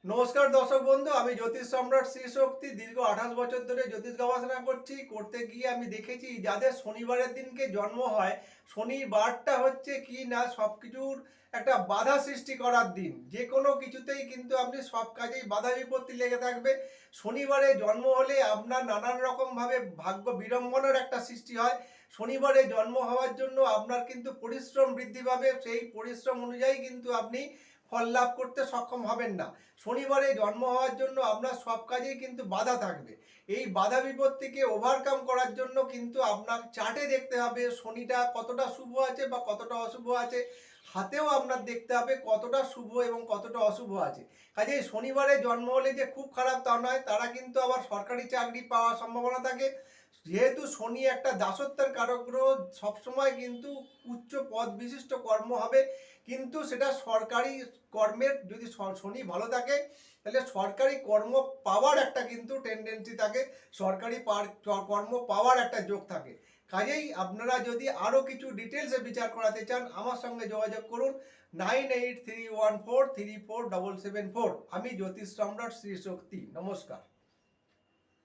নমস্কার দর্শক বন্ধু, আমি জ্যোতিষ সম্রাট শ্রী শক্তি দীর্ঘ 28 বছর ধরে জ্যোতিষ গবেষণা করতে গিয়ে আমি দেখেছি যাদের শনিবারের দিনকে জন্ম হয়, শনিবারটা হচ্ছে কি না সবকিছুর একটা বাধা সৃষ্টি করার দিন। যে কোনো কিছুতেই কিন্তু আপনি সব কাজেই বাধা বিপত্তি লেগে থাকবে। শনিবারে জন্ম হলে আপনার নানান রকম ভাবে ভাগ্য বিড়ম্বনার একটা সৃষ্টি হয়। শনিবারে জন্ম হওয়ার জন্য আপনার কিন্তু পরিশ্রম বৃদ্ধি পাবে, সেই পরিশ্রম অনুযায়ী কিন্তু আপনি ফল লাভ করতে সক্ষম হবেন না। শনিবারে জন্ম হওয়ার জন্য আপনার সব কাজেই কিন্তু বাধা থাকবে। এই বাধা বিপত্তিকে ওভারকাম করার জন্য কিন্তু আপনার চার্টে দেখতে হবে শনিটা কতটা শুভ আছে বা কতটা অশুভ আছে। হাতেও আপনার দেখতে হবে কতটা শুভ এবং কতটা অশুভ আছে। কাজেই শনিবারে জন্ম হলে যে খুব খারাপ তা নয়, তারা কিন্তু আবার সরকারি চাকরি পাওয়ার সম্ভাবনা থাকে। যেহেতু শনি একটা দাসত্বের কারক গ্রহ, সবসময় কিন্তু উচ্চ পদ বিশিষ্ট কর্ম হবে। কিন্তু সেটা সরকারি কর্মের, যদি শনি ভালো থাকে তাহলে সরকারি কর্ম পাওয়ার একটা কিন্তু টেন্ডেন্সি থাকে, সরকারি কর্ম পাওয়ার একটা যোগ থাকে। কাজেই আপনারা যদি আরও কিছু ডিটেলসে বিচার করাতে চান আমার সঙ্গে যোগাযোগ করুন 9831434774। আমি জ্যোতিষ সম্রাট শ্রী শক্তি। নমস্কার।